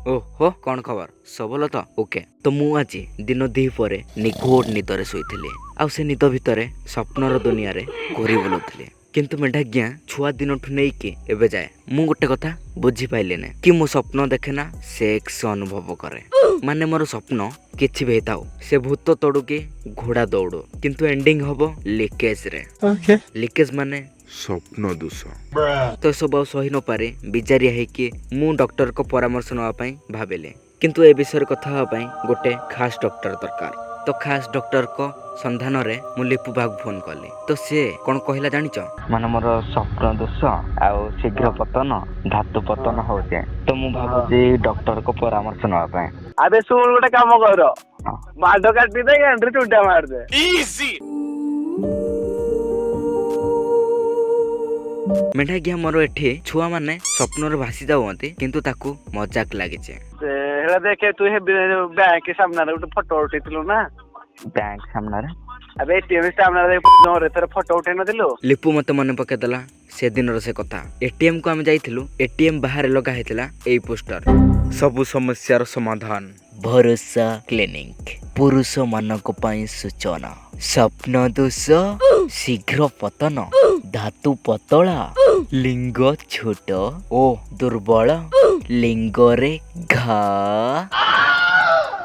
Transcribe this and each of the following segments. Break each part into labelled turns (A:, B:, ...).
A: ओहो कौन खबर सब भल तो ओके तो मु आज दिन दी पर निघोट निदरे शोइथिली आउ से निद भितरे स्वप्नर दुनिया रे घोरी बुलुथिली किंतु मेढाज्ञा छुआ दिन ठु नै कि एबे जाए मु गोटे कथा बुझी पाइले ने कि मु स्वप्न देखे ना सेक्स अनुभव करे माने मोर स्वप्न किछि भी थाउ से भूत तोड़ू कि घोड़ा दौड़ू किंतु एंडिंग हबो लीकेज रे लीकेज माने
B: स्वप्न दोष
A: तो सब सही न पारे बिजारिया है कि मु डॉक्टर को परामर्श नवा पई भाबिले किंतु ए विषय कथा हवा पई गोटे खास डॉक्टर दरकार तो खास डॉक्टर को संधान रे मु लिपु भाग फोन कली तो से कोन कहला जानिच माने मोर स्वप्न दोष आउ शीघ्र पतन धातु पतन हो जाए तो मु भाबुची डॉक्टर को परामर्श नवा पई
C: अबे सुन गोटे काम कर माडो काटी दे एंट्री टुटा मार दे
B: इजी
A: मेढाज्ञा मोर एठी छुआ माने स्वप्न रे भासी जाउंती किंतु ताकू मजाक लागिचे
C: हेला देखे तू हे बैंक के सामने गोटे फोटो उठेइथिलु ना
A: बैंक सामने रे
C: अबे एटीएम सामने रे नोरे तेरे फोटो उठेइ नथिलु
A: लिपु मते मने पके देला से दिन से कथा एटीएम को हम जाइथिलु एटीएम बाहर लगा हेतिला एई पोस्टर सबु समस्यार समाधान भरोसा क्लिनिक पुरुष मानक पई सूचना स्वप्न दोष शीघ्र पतन धातु पतला लिंग छोट ओ दुर्बल लिंग रे घा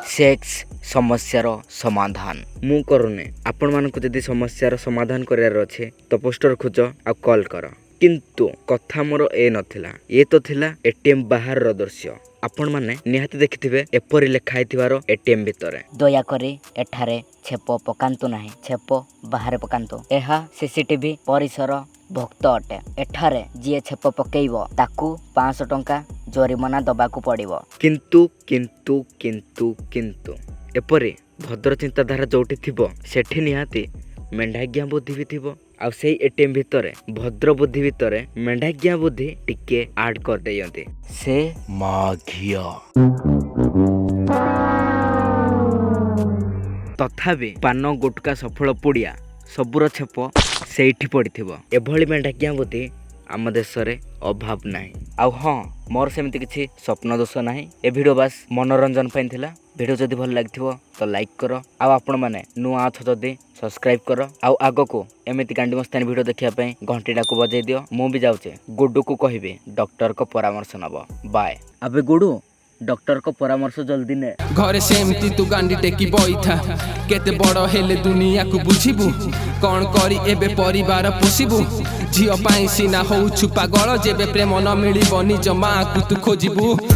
A: सेक्स समस्यार समाधान मु करूने आपण मानक जदि समस्यार समाधान करार अच्छे तो पोस्टर खोज आ कॉल कर किंतु कथा मोर ए नथिला ये तो थिला एटीएम बाहर रो दृश्य आपण माने निहाती देखिथिबे एपरि लेखाई थिवारो एटीएम भितरे
D: दया करी एठारे छेप पकांतु नाही छेप बाहर पकांतु एहा सीसीटीवी परिसर भक्त अटे एठारे जिए छेप पकेइबो ताकू 500 टंका जरिमाना दबाकू पड़िबो
A: किंतु किंतु किंतु किंतु एपरि भद्र चिंताधारा जोठी थिबो सेठी निहाती मेंढाज्ञा बुद्धि भी थिबो आ सेई एटीएम भितरे भद्र बुद्धि भितरे मेंढाज्ञा बुद्धि टिके ऐड कर देयंती से माघिया तथापि पान गुटका सफल पुड़िया सबुर छेप सेठी पड़िथिबो एभली मेंढाज्ञा बुद्धि आम देश रे अभाव नाही आउ हाँ मोर सेमती किछि स्वप्न दोष नाही ए वीडियो बास मनोरंजन पई थिला वीडियो जदि भल लागिथिबो तो लाइक करो आउ आपण माने नुआ अथ जदि सब्सक्राइब करो आउ आगो को एमिति गांडी मस्तानी वीडियो देखिया पई घंटीटा को बजाई दियो मु भी जाउचे गुड्डू को कहिबे डॉक्टर को परामर्श नबो बाय अबे गुड्डू डॉक्टर को परामर्श जल्दी ने
E: घरे सेमती तू गांडी टेकी बइथा केते बड़ हेले दुनिया को बुझिबू कौन करी एबे परिवार पोषिबू झियो पाई सीना होउ छुपा गळ जेबे प्रेम न मिलिबो निज मां को तू खोजिबू।